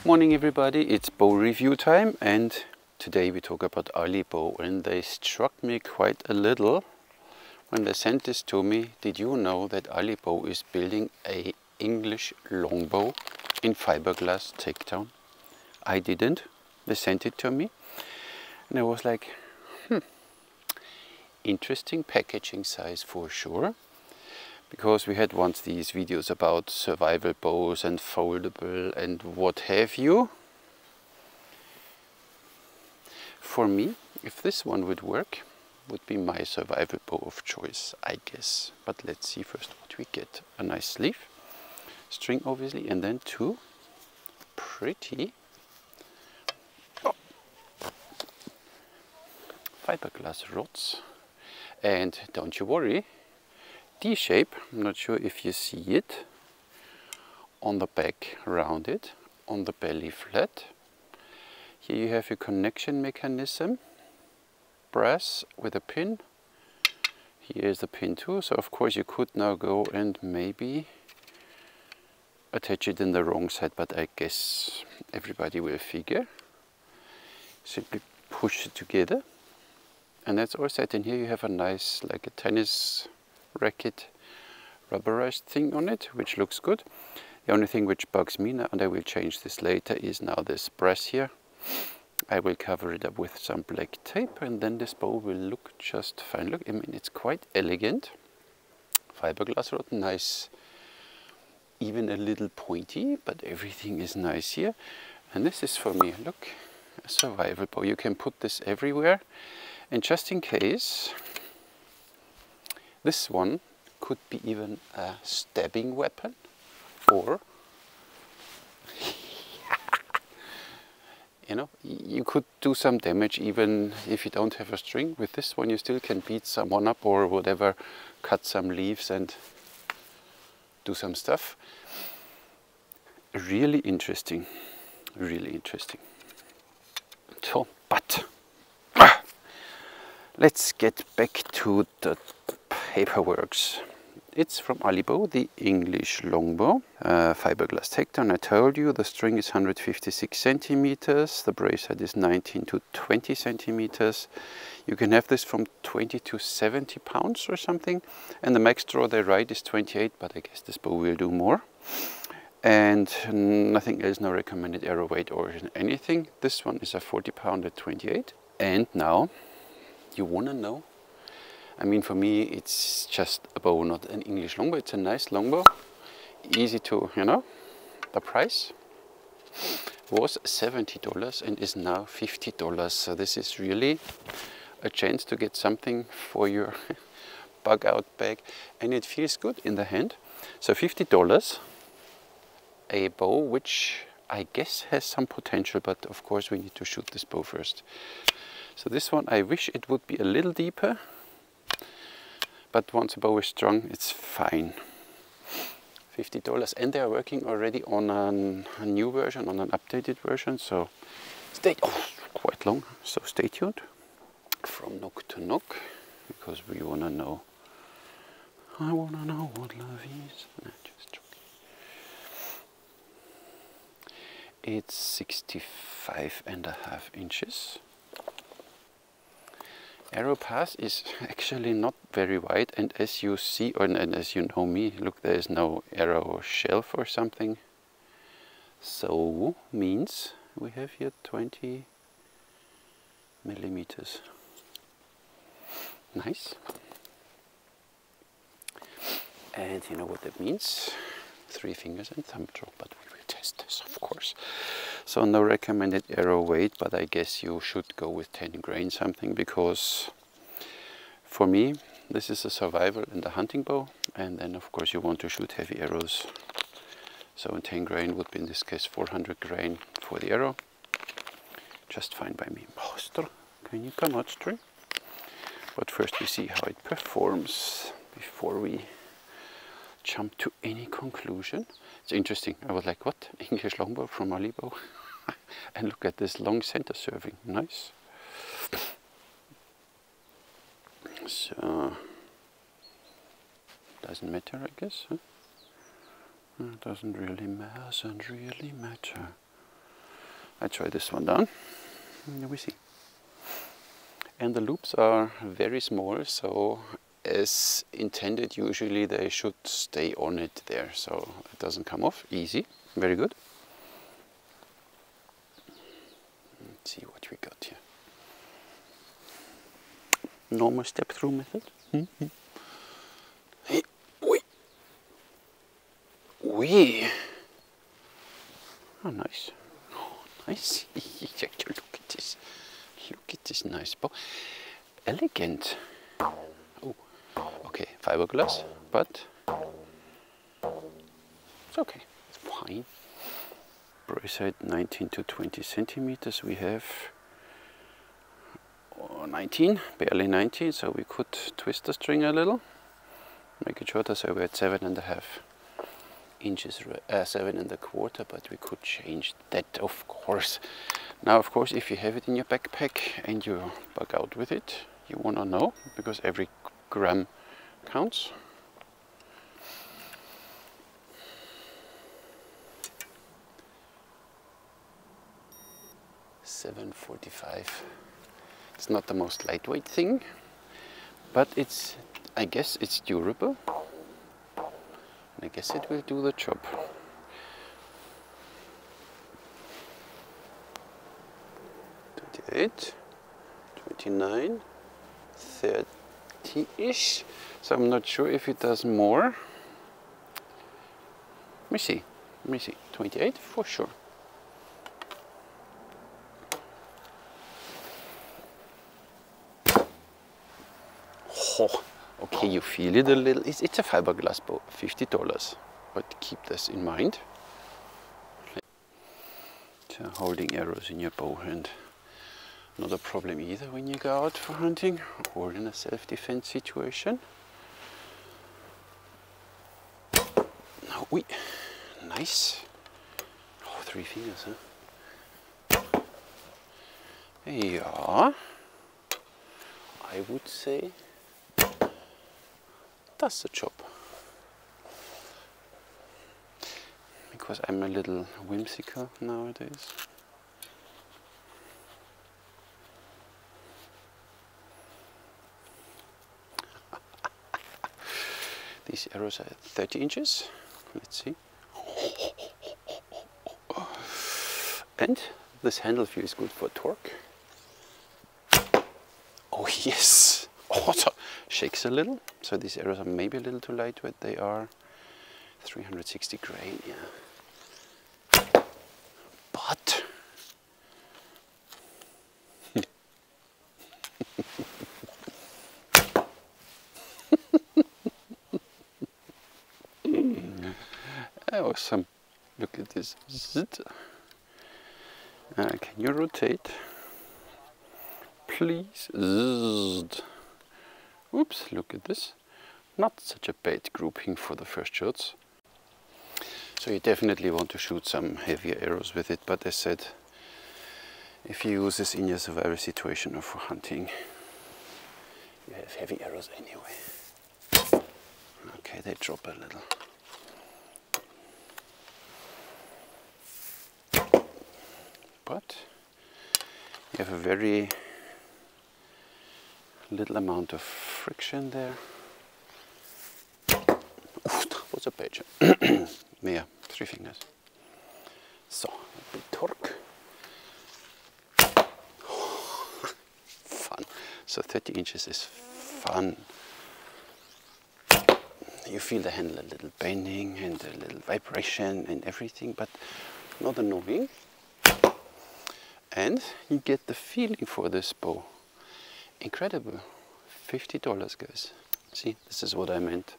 Morning everybody, it's bow review time, and today we talk about Alibow, and they struck me quite a little when they sent this to me. Did you know that Alibow is building a English longbow in fiberglass takedown? I didn't. They sent it to me and I was like, interesting packaging size for sure. Because we had once these videos about survival bows and foldable and what have you. For me, if this one would work, would be my survival bow of choice, I guess. But let's see first what we get. A nice sleeve, string obviously, and then two pretty fiberglass rods. And don't you worry, D-shape, I'm not sure if you see it, on the back rounded, on the belly flat. Here you have your connection mechanism, brass with a pin. Here is the pin too, so of course you could now go and maybe attach it in the wrong side, but I guess everybody will figure. Simply push it together and that's all set. And here you have a nice, like a tennis racket rubberized thing on it, which looks good. The only thing which bugs me now, and I will change this later, is now this brass here. I will cover it up with some black tape and then this bow will look just fine. Look, I mean, it's quite elegant. Fiberglass rod, nice, even a little pointy, but everything is nice here. And this is for me, look, a survival bow. You can put this everywhere. And just in case, this one could be even a stabbing weapon, or you know, you could do some damage even if you don't have a string. With this one you still can beat someone up or whatever, cut some leaves and do some stuff. Really interesting, really interesting. So, but let's get back to the paperwork. It's from Alibow, the English longbow, fiberglass takedown. I told you the string is 156 centimeters, the brace head is 19 to 20 centimeters. You can have this from 20 to 70 pounds or something, and the max draw they write is 28, but I guess this bow will do more. And nothing else, no recommended arrow weight or anything. This one is a 40 pound at 28. And now you want to know, I mean, for me it's just a bow, not an English longbow. It's a nice longbow, easy to, you know. The price was $70 and is now $50, so this is really a chance to get something for your bug out bag, and it feels good in the hand. So $50, a bow which I guess has some potential, but of course we need to shoot this bow first. So this one, I wish it would be a little deeper, but once a bow is strong, it's fine. $50, and they are working already on a new version, on an updated version, so quite long, so stay tuned. From nook to nook, because we want to know, I want to know what love is. No, just joking. It's 65.5 inches. Arrow pass is actually not very wide, and as you see, and as you know me, look, there is no arrow shelf or something. So means we have here 20 millimeters. Nice. And you know what that means? 3 fingers and thumb draw, but we will test this, of course. So no recommended arrow weight, but I guess you should go with 10 grain something, because for me this is a survival and a hunting bow, and then of course you want to shoot heavy arrows. So 10 grain would be in this case 400 grain for the arrow. Just fine by me. Master, can you come out string? But first we see how it performs before we jump to any conclusion. It's interesting. I was like, what? English longbow from Alibow? And look at this long center serving. Nice. So, doesn't matter, I guess. Huh? Doesn't really matter. I try this one down, and we see. And the loops are very small, so as intended, usually they should stay on it there, so it doesn't come off. Easy, very good. Let's see what we got here. Normal step-through method. Hey, oi. Oi. Oh, nice. Oh, nice. Look at this. Look at this nice bow. Elegant. Oh, okay, fiberglass, but it's okay. It's fine. Brace height 19 to 20 centimeters. We have 19, barely 19, so we could twist the string a little, make it shorter, so we're at 7.5 inches, 7.25, but we could change that, of course. Now, of course, if you have it in your backpack and you bug out with it, you want to know, because every gram counts. $7.45. It's not the most lightweight thing, but it's, I guess it's durable, and I guess it will do the job. $28, $29, $30-ish. So I'm not sure if it does more. Let me see. Let me see. 28 for sure. Oh, okay, you feel it a little. It's a fiberglass bow, $50, but keep this in mind. So holding arrows in your bow hand, not a problem either when you go out for hunting or in a self-defense situation. Now, nice. Oh, 3 fingers, huh? There you are. I would say that's the job. Because I'm a little whimsical nowadays. These arrows are 30 inches. Let's see. And this handle feels good for torque. Oh yes! Oh, so shakes a little. So these arrows are maybe a little too lightweight. They are 360 grain, yeah. But awesome. Look at this. Can you rotate? Please. Oops, look at this. Not such a bad grouping for the first shots. So you definitely want to shoot some heavier arrows with it, but as said, if you use this in your survival situation or for hunting, you have heavy arrows anyway. Okay, they drop a little. But you have a very little amount of friction there. Oof, that was a page. Yeah, 3 fingers. So, a bit torque. Fun. So 30 inches is fun. You feel the handle a little bending and a little vibration and everything, but not annoying. And you get the feeling for this bow. Incredible. $50, guys. See, this is what I meant.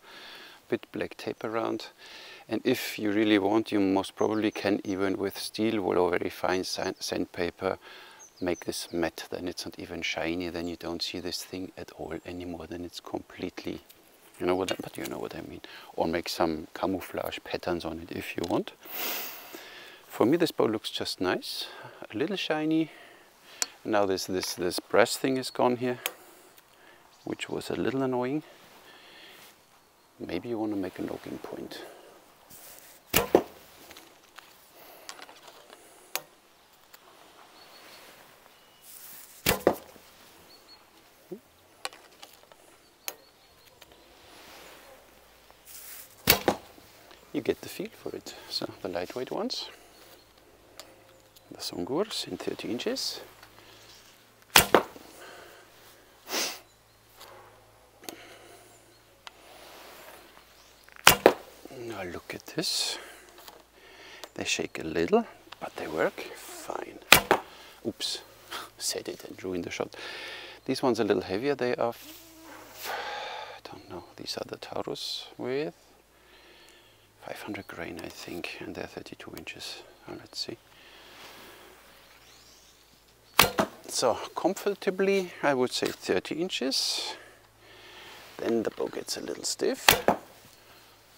Bit black tape around. And if you really want, you most probably can, even with steel wool or very fine sandpaper, make this matte. Then it's not even shiny. Then you don't see this thing at all anymore. Then it's completely, you know what but you know what I mean. Or make some camouflage patterns on it if you want. For me, this bow looks just nice. A little shiny. Now this brass thing is gone here, which was a little annoying. Maybe you want to make a noggin point. you get the feel for it. So the lightweight ones, the Songurs in 30 inches. Now look at this. They shake a little, but they work fine. Oops, said it and ruined the shot. These ones are a little heavier. They are, I don't know, these are the Taurus with 500 grain, I think, and they're 32 inches. Oh, let's see. So comfortably, I would say 30 inches. Then the bow gets a little stiff.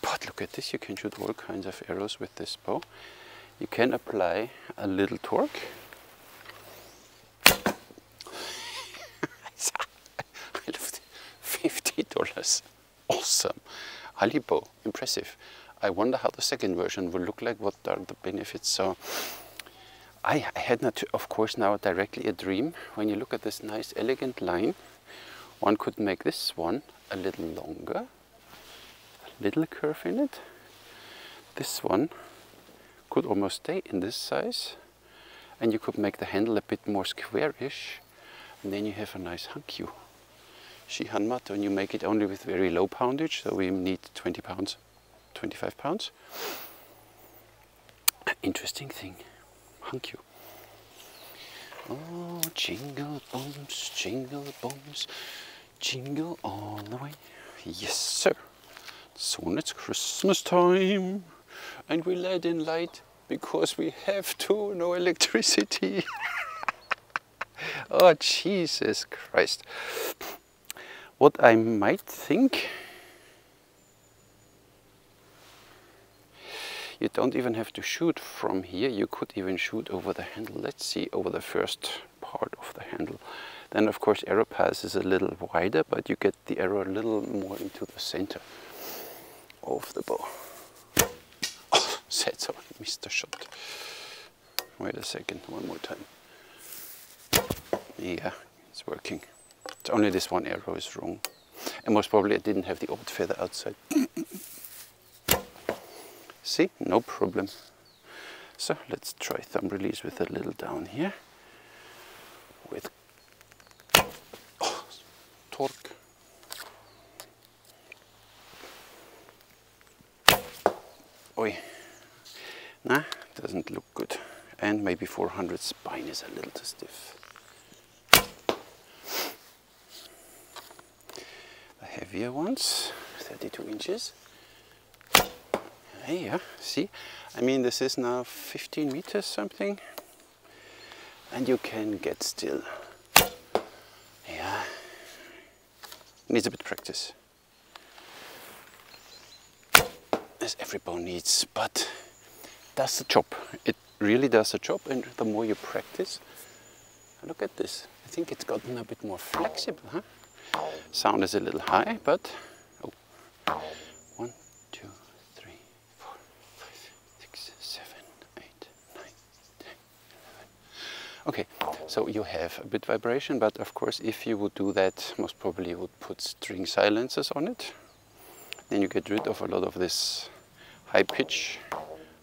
But look at this, you can shoot all kinds of arrows with this bow. You can apply a little torque. I loved it. $50. Awesome. Alibow, impressive. I wonder how the second version will look like, what are the benefits. So I had not, of course, now directly a dream. When you look at this nice elegant line, one could make this one a little longer. Little curve in it. This one could almost stay in this size, and you could make the handle a bit more squarish, and then you have a nice hankyu. Shihanmat, when you make it only with very low poundage, so we need 20 pounds, 25 pounds. Interesting thing, hankyu. Oh, jingle bombs, jingle all the way. Yes, sir. Soon it's Christmas time, and we let in light because we have to, no electricity. Oh, Jesus Christ. What I might think, you don't even have to shoot from here, you could even shoot over the handle. Let's see, over the first part of the handle. Then of course arrow pass is a little wider, but you get the arrow a little more into the center of the bow. Oh, said so, I missed the shot. Wait a second, one more time. Yeah, it's working. It's only this one arrow is wrong. And most probably I didn't have the old feather outside. See, no problem. So let's try thumb release with a little down here. With torque. Oi, nah, doesn't look good. And maybe 400 spine is a little too stiff. The heavier ones, 32 inches. Hey, yeah, see? I mean, this is now 15 meters something. And you can get still. Yeah, needs a bit of practice. As every bow needs, but does the job. It really does the job, and the more you practice, look at this. I think it's gotten a bit more flexible, huh? Sound is a little high, but oh. 1, 2, 3, 4, 5, 6, 7, 8, 9, 10, 11. Okay, so you have a bit vibration, but of course, if you would do that, most probably you would put string silencers on it. Then you get rid of a lot of this high pitch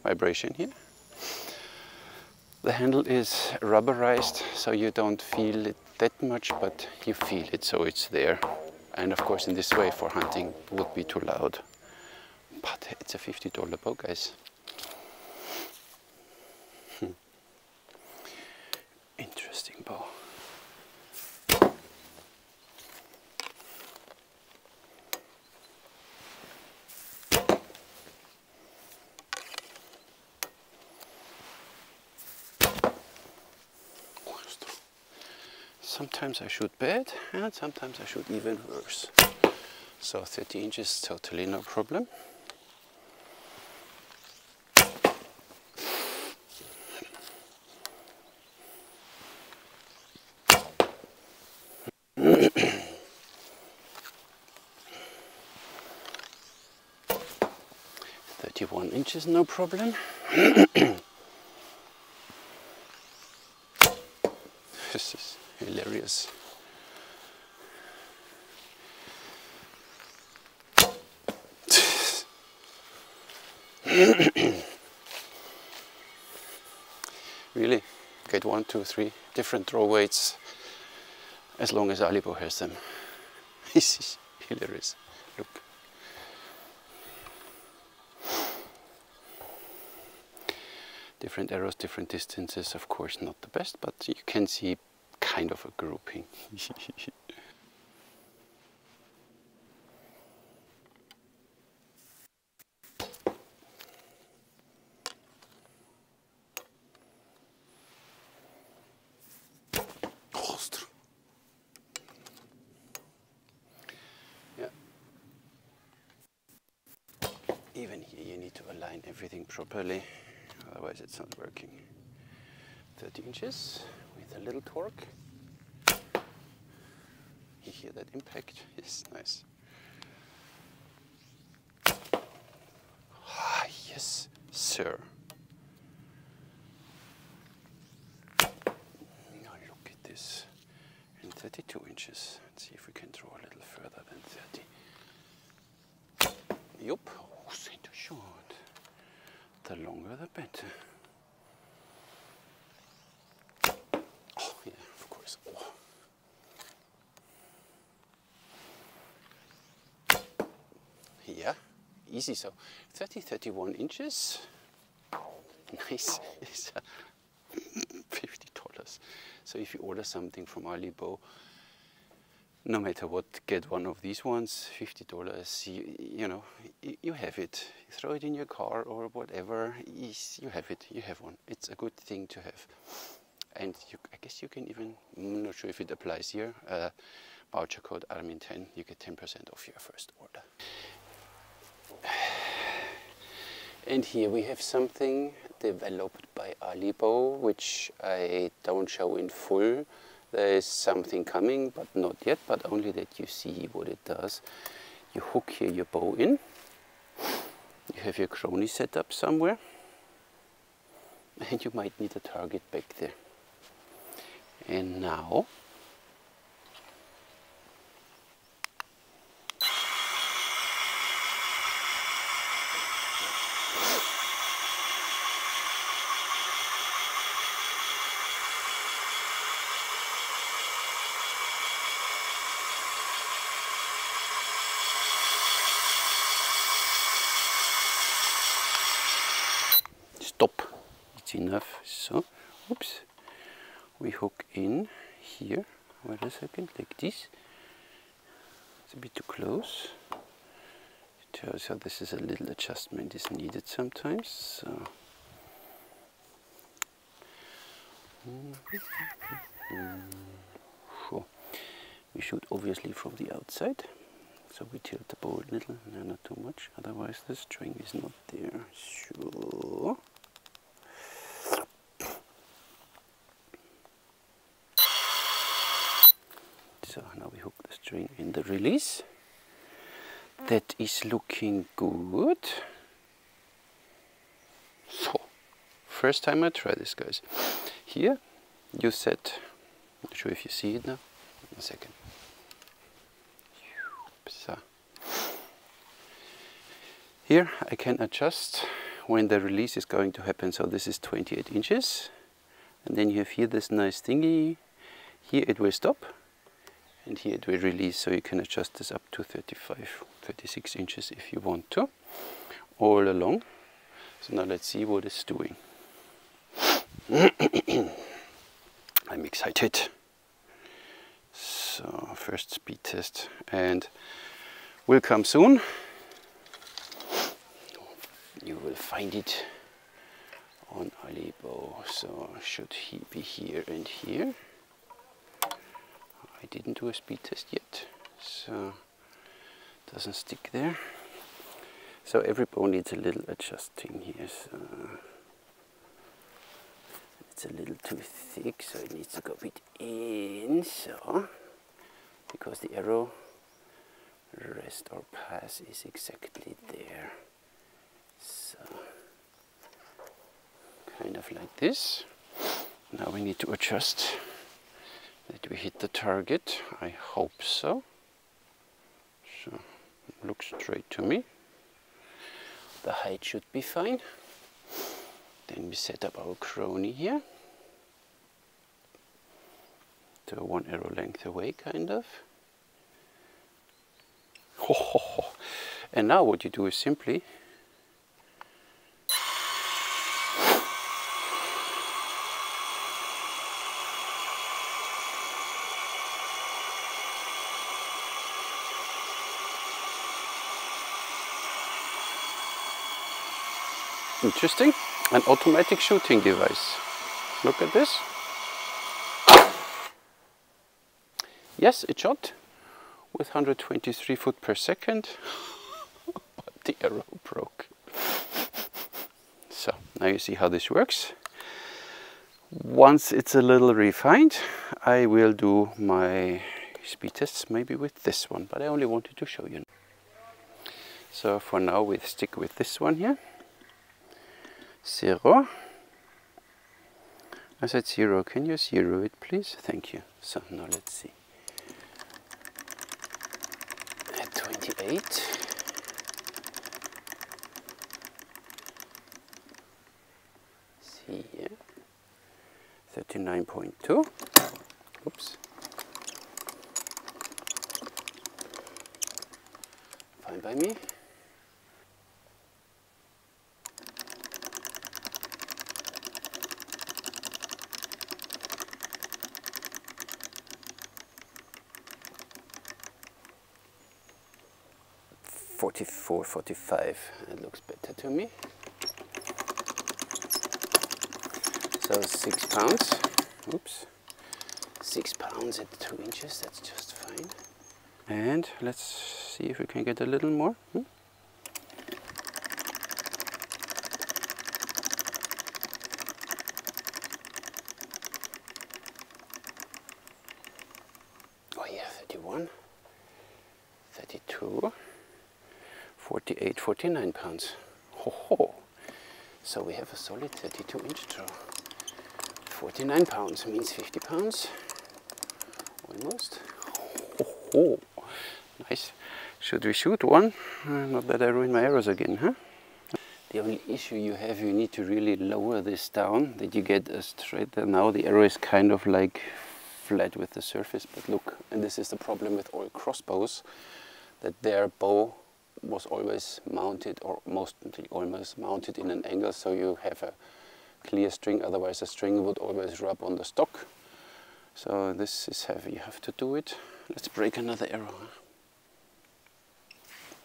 vibration here. The handle is rubberized, so you don't feel it that much, but you feel it, so it's there. And of course, in this way, for hunting, would be too loud. But it's a $50 bow, guys. Interesting bow. Sometimes I shoot bad, and sometimes I shoot even worse. So 30 inches, totally no problem. Inches, no problem. This is hilarious. Really, get 1, 2, 3 different throw weights as long as Alibow has them. This is hilarious. Look. Different arrows, different distances, of course not the best, but you can see kind of a grouping. Yeah. Even here you need to align everything properly, otherwise it's not working. 30 inches with a little torque. You hear that impact? Yes, nice. Ah, yes, sir. Now look at this. And 32 inches. Let's see if we can draw a little further than 30. Yup. Oh, center short. The longer the better. Oh, yeah, of course. Oh. Yeah, easy. So 31 inches. Nice. It's $50. So if you order something from Alibow, no matter what, get one of these ones, $50. You know, you have it. You throw it in your car or whatever. You have it. You have one. It's a good thing to have. And I guess you can even, I'm not sure if it applies here, voucher code Armin10, you get 10% off your first order. And here we have something developed by Alibow, which I don't show in full. There is something coming, but not yet, but only that you see what it does. You hook here your bow in. You have your crony set up somewhere. And you might need a target back there. And now, stop. It's enough. So, oops. We hook in here. Wait a second, like this. It's a bit too close. So this is a little adjustment is needed sometimes. So. Sure. We shoot obviously from the outside. So we tilt the bow a little, no, not too much, otherwise the string is not there. Sure. So now we hook the string in the release. That is looking good. So, first time I try this, guys. Here you set, I'm not sure if you see it now, a second. So, here I can adjust when the release is going to happen. So this is 28 inches. And then you have here this nice thingy. Here it will stop. And here it will release, so you can adjust this up to 35, 36 inches if you want to, all along. So now let's see what it's doing. I'm excited. So first speed test, and will come soon. You will find it on Alibow. So should he be here and here. I didn't do a speed test yet, so it doesn't stick there. So every bow needs a little adjusting here. So it's a little too thick, so it needs to go a bit in. So because the arrow rest or pass is exactly there. So kind of like this. Now we need to adjust. Did we hit the target? I hope so. So, looks straight to me. The height should be fine. Then we set up our crony here. So 1 arrow length away, kind of. And now what you do is simply interesting, an automatic shooting device. Look at this. Yes, it shot with 123 foot per second, but the arrow broke. So now you see how this works. Once it's a little refined, I will do my speed tests maybe with this one, but I only wanted to show you. So for now we stick with this one here. 0. I said 0. Can you 0 it, please? Thank you. So now let's see. At 28. See here. 39.2. Oops. Fine by me. 44, 45, it looks better to me. So 6 pounds, oops, 6 pounds at 2 inches, that's just fine. And let's see if we can get a little more. Oh yeah, 31, 32. 48, 49 pounds. Ho ho! So we have a solid 32 inch draw. 49 pounds means 50 pounds. Almost. Ho ho! Nice. Should we shoot one? Not that I ruin my arrows again, huh? The only issue you have, you need to really lower this down, that you get a straight. Now the arrow is kind of like flat with the surface, but look, and this is the problem with all crossbows, that their bow was always mounted, or mostly almost mounted in an angle, so you have a clear string, otherwise the string would always rub on the stock. So this is heavy, you have to do it. Let's break another arrow.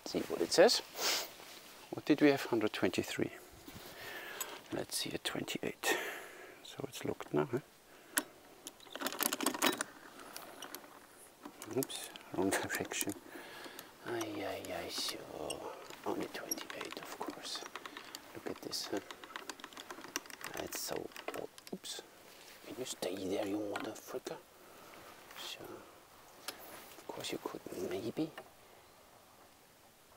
See what it says. What did we have? 123. Let's see at 28. So it's locked now, huh? Oops, wrong direction. So only 28, of course. Look at this, huh? It's so, oh, oops. Can you stay there, you motherfucker? So, of course you could maybe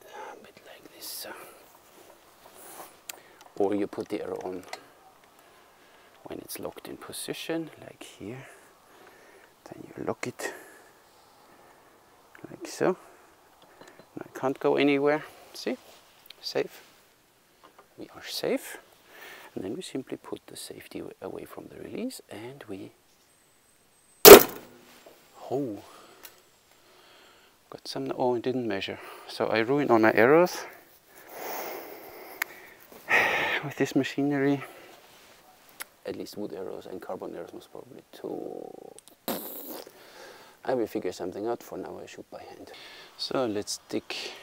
a bit like this. Or you put the arrow on when it's locked in position, like here. Then you lock it like so. I can't go anywhere. See? Safe. We are safe. And then we simply put the safety away from the release and we... Oh! Got some... Oh, I didn't measure. So I ruined all my arrows with this machinery. At least wood arrows and carbon arrows most probably too. I will figure something out. For now I shoot by hand. So let's stick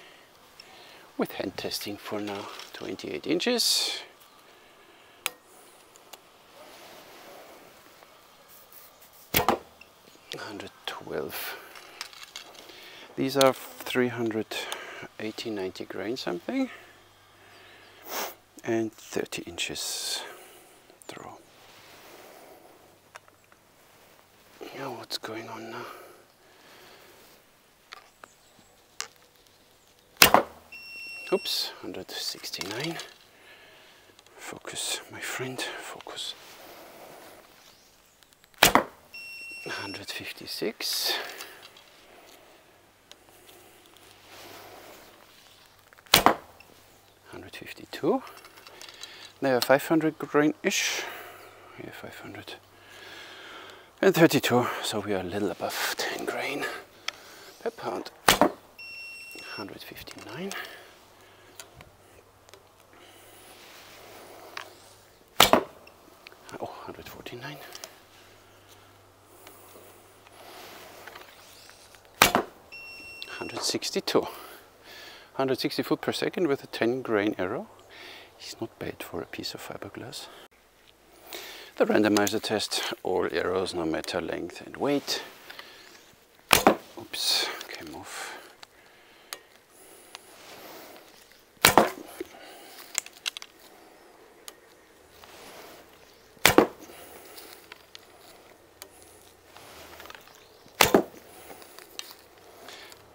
with hand testing for now. 28 inches. $112. These are 380, 90 grain something. And 30 inches throw. Now what's going on now? Oops, 169. Focus, my friend, focus. 156. 157. 152. They are 500 grain-ish. Yeah, 532, so we are a little above 10 grain per pound. 159. Oh, 149. 162. 160 foot per second with a 10 grain arrow. It's not bad for a piece of fiberglass. The randomizer test, all arrows no matter length and weight. Oops, came off.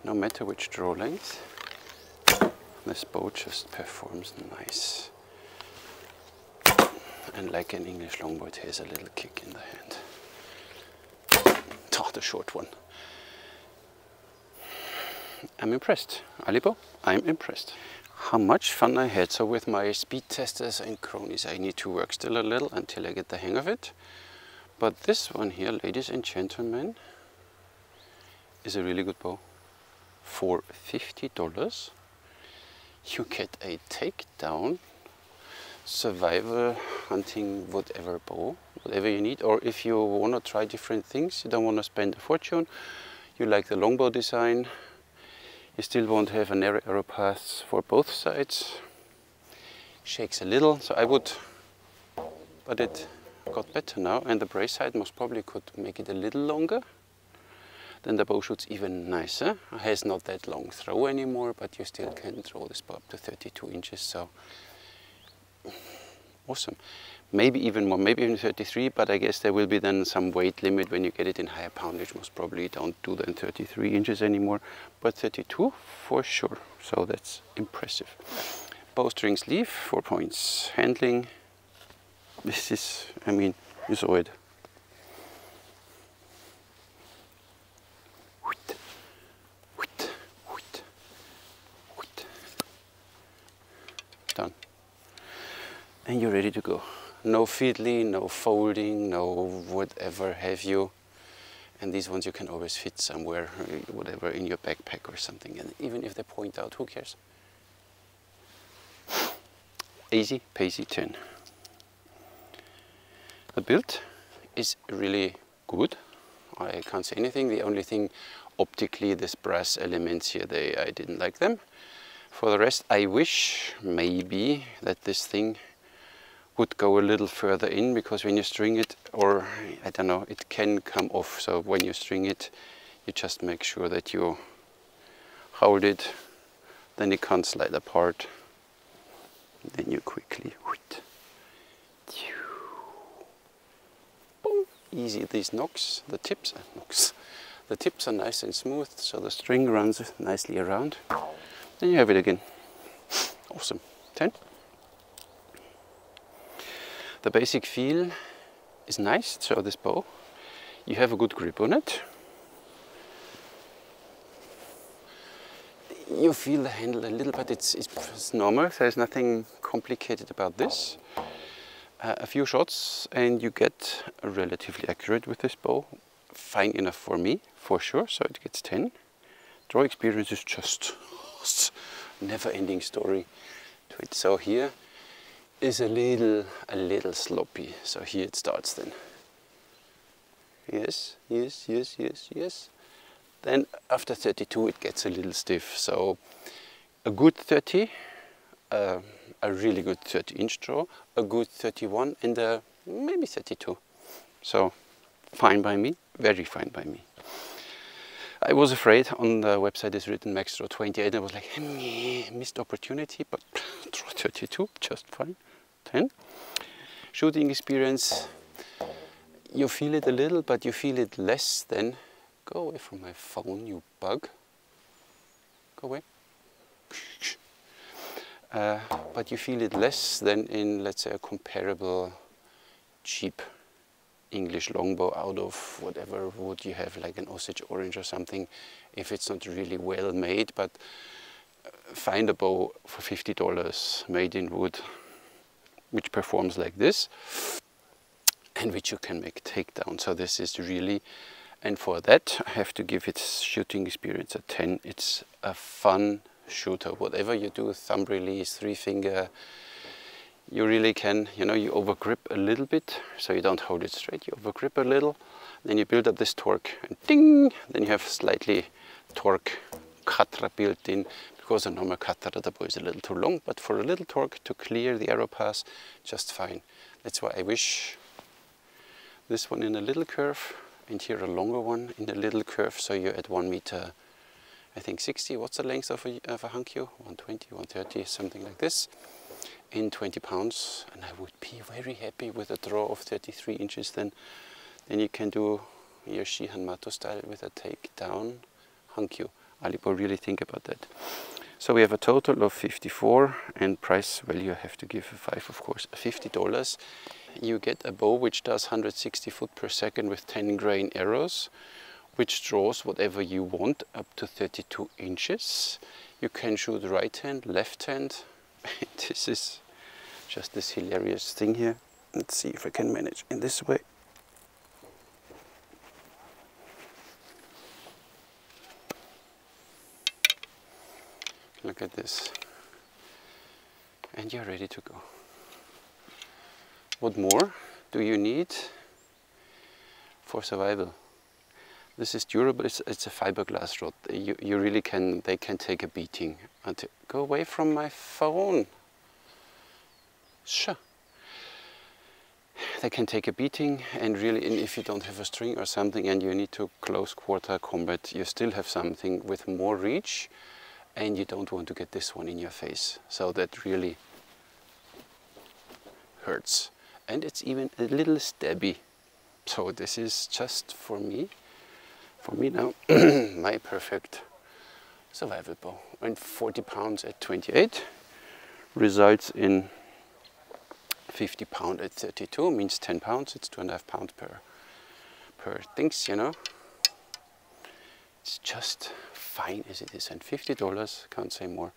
No matter which draw length, this bow just performs nice. And like an English longbow, it has a little kick in the hand. Oh, the short one. I'm impressed. Alibow, I'm impressed. How much fun I had. So with my speed testers and cronies, I need to work still a little until I get the hang of it. But this one here, ladies and gentlemen, is a really good bow. For $50, you get a takedown, survival, hunting, whatever bow, whatever you need. Or if you want to try different things, you don't want to spend a fortune, you like the longbow design, you still won't have a narrow arrow path for both sides. Shakes a little, so I would, but it got better now, and the brace height most probably could make it a little longer. Then the bow shoots even nicer. It has not that long throw anymore, but you still can throw this bow up to 32 inches, so awesome. Maybe even more, maybe even 33, but I guess there will be then some weight limit when you get it in higher poundage. Most probably don't do then 33 inches anymore, but 32 for sure, so that's impressive. Bowstring sleeve, 4 points. Handling, this is, I mean, you saw it. Done. And you're ready to go. No fiddly, no folding, no whatever have you. And these ones you can always fit somewhere, whatever, in your backpack or something. And even if they point out, who cares? Easy peasy 10. The build is really good. I can't say anything. The only thing, optically, this brass elements here, I didn't like them. For the rest, I wish maybe that this thing would go a little further in, because when you string it, or I don't know, it can come off. So when you string it, you just make sure that you hold it, then it can't slide apart. Then you quickly, boom, easy. These knocks, the tips are nice and smooth, so the string runs nicely around. Then you have it again. Awesome. 10. The basic feel is nice. So this bow, you have a good grip on it. You feel the handle a little, but it's normal. There's nothing complicated about this. A few shots and you get relatively accurate with this bow. Fine enough for me, for sure. So it gets 10. Draw experience is just never-ending story to it. So here is a little sloppy. So here it starts then. Yes, yes, yes, yes, yes. Then after 32 it gets a little stiff. So a good 30, a really good 30-inch draw, a good 31, and maybe 32. So fine by me, very fine by me. I was afraid, on the website is written max draw 28, and I was like, missed opportunity, but draw 32, just fine. 10. Shooting experience, you feel it a little, but you feel it less than, go away from my phone, you bug. Go away. But you feel it less than in, let's say, a comparable cheap English longbow out of whatever wood you have, like an Osage Orange or something, if it's not really well made. But find a bow for $50 made in wood, which performs like this, and which you can make takedown. So this is really, and for that I have to give its shooting experience a 10. It's a fun shooter. Whatever you do, thumb release, 3-finger, you really can, you know, you overgrip a little bit, so you don't hold it straight, you overgrip a little, then you build up this torque, and ding, then you have slightly torque cutter built in, because a normal cutter at the bow is a little too long, but for a little torque to clear the arrow pass, just fine. That's why I wish this one in a little curve, and here a longer one in a little curve, so you're at 1 meter, I think 60, what's the length of a Hankyu? 120, 130, something like this, in 20 pounds, and I would be very happy with a draw of 33 inches. Then you can do your Shihan Mato style with a takedown Hankyu. Alibow, really think about that. So we have a total of 54, and price value I have to give a 5, of course, $50. You get a bow which does 160 foot per second with 10 grain arrows, which draws whatever you want up to 32 inches. You can shoot right hand, left hand. This is just this hilarious thing here. Let's see if I can manage in this way. Look at this. And you're ready to go. What more do you need for survival? This is durable, it's a fiberglass rod. You really can, they can take a beating. Go away from my phone. Sure. They can take a beating, and really, and if you don't have a string or something and you need to close quarter combat, you still have something with more reach, and you don't want to get this one in your face. So that really hurts. And it's even a little stabby. So this is just for me now, my perfect survival bow. And 40 pounds at 28 results in 50 pound at 32, means 10 pounds, it's 2.5 pounds per things, you know. It's just fine as it is, and $50, can't say more.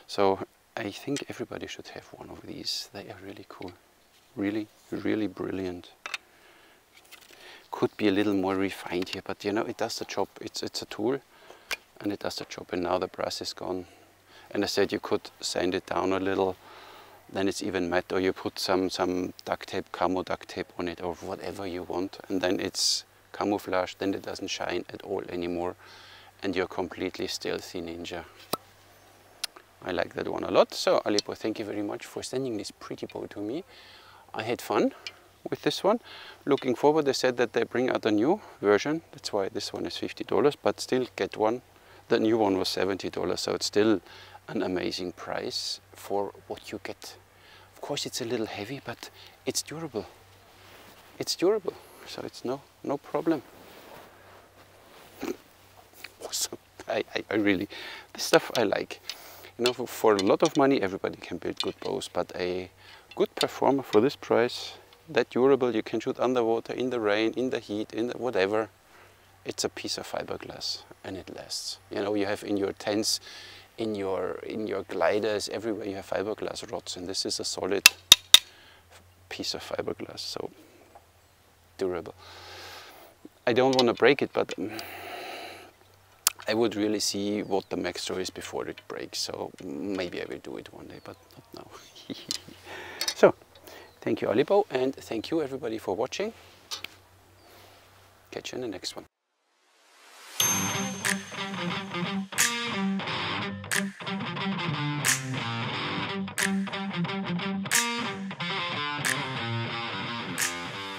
So I think everybody should have one of these. They are really cool, really, really brilliant. Could be a little more refined here, but you know, it does the job. It's a tool, and it does the job. And now the brass is gone. And I said you could sand it down a little, then it's even matte, or you put some duct tape, camo duct tape on it, or whatever you want, and then it's camouflage. Then it doesn't shine at all anymore, and you're completely stealthy ninja. I like that one a lot. So Alibow, thank you very much for sending this pretty bow to me. I had fun with this one. Looking forward, they said that they bring out a new version. That's why this one is $50, but still get one. The new one was $70, so it's still an amazing price for what you get. Of course, it's a little heavy, but it's durable. It's durable, so it's no problem. Awesome. I really, this stuff I like. You know, for a lot of money, everybody can build good bows, but a good performer for this price, that durable, you can shoot underwater, in the rain, in the heat, in the whatever. It's a piece of fiberglass, and it lasts. You know, you have in your tents, in your gliders, everywhere you have fiberglass rods, and this is a solid piece of fiberglass, so durable. I don't want to break it, but I would really see what the max throw is before it breaks, so maybe I will do it one day, but not now. So, thank you Alibow, and thank you everybody for watching. Catch you in the next one.